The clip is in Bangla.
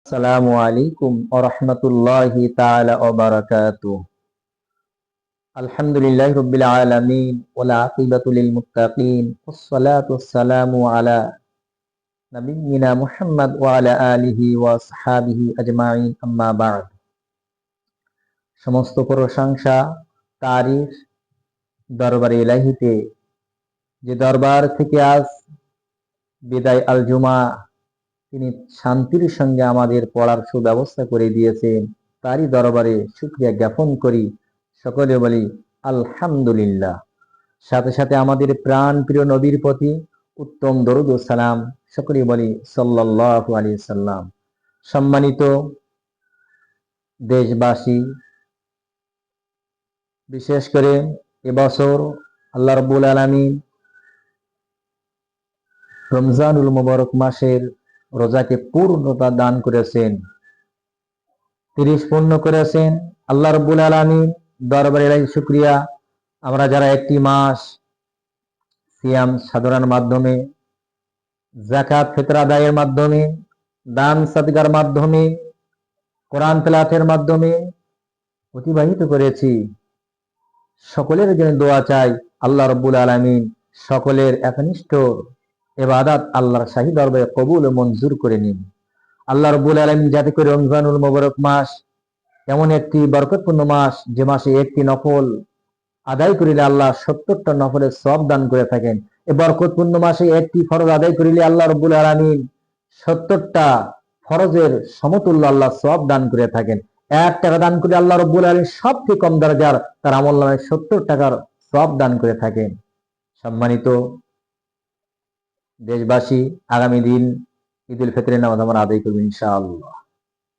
আসসালামু আলাইকুম ওয়া রাহমাতুল্লাহি তাআলা ওয়া বারাকাতুহু। আলহামদুলিল্লাহি রাব্বিল আলামিন ওয়াল আকিবাতু লিল মুত্তাকিন ওয়াস সালাতু ওয়াস সালামু আলা নাবিয়্যিনা মুহাম্মদ ওয়া আলা আলিহি ওয়া আসহাবিহি আজমাইন, আম্মা বা'দ। সমস্ত প্রশংসা তারিফ দরবারে ইলাহিতে, যে দরবার থেকে আজ বিদায় আল জুমা তিনি শান্তির সঙ্গে আমাদের পড়ার সুব্যবস্থা করে দিয়েছেন, তারই দরবারে শুকরিয়া জ্ঞাপন করি। সকলে বলি আলহামদুলিল্লাহ। সাথে সাথে আমাদের প্রাণ প্রিয় নবীর প্রতি উত্তম দরুদ ও সালাম সকলে বলি সাল্লাল্লাহু আলাইহি সাল্লাম। সম্মানিত দেশবাসী, বিশেষ করে এবছর আল্লাহ রাব্বুল আলামিন রমজানুল মুবারক মাসের রোজাকে পূর্ণতা দান করেছেন, 30 পূর্ণ করেছেন। আল্লাহ রাব্বুল আলামিন দরবারে লাখো শুকরিয়া। আমরা যারা একটি মাস সিয়াম সাধনার মাধ্যমে, যাকাত ফিতর আদায়ের মাধ্যমে, দান সাদকার মাধ্যমে, কোরআন তেলাওয়াতের মাধ্যমে অতিবাহিত করেছি, সকলের জন্য দোয়া চাই আল্লাহ রাব্বুল আলামিন সকলের একনিষ্ঠ ইবাদত আল্লাহর শাহী দরবারে কবুল ও মঞ্জুর করে নিন। আল্লাহ রাব্বুল আলামিন যাতে করে রমজানুল মুবারক মাস এমন একটি বরকতপূর্ণ মাস, যে মাসে একটি নফল আদায় করিলে আল্লাহ 70টা নফলের সওয়াব দান করে থাকেন। এই বরকতপূর্ণ মাসে একটি ফরজ আদায় করিলে আল্লাহ রাব্বুল আলামিন 70টা ফরজের সমতুল্য আল্লাহ সওয়াব দান করে থাকেন। 1 টাকা দান করে আল্লাহ রাব্বুল আলামিন সবচেয়ে কম দরজার তার আমলনামায় 70 টাকার সওয়াব দান করে থাকেন। সম্মানিত দেশবাসী, আগামী দিন ঈদুল ফিতরের নামাজ আমরা আদায় করব ইনশাআল্লাহ।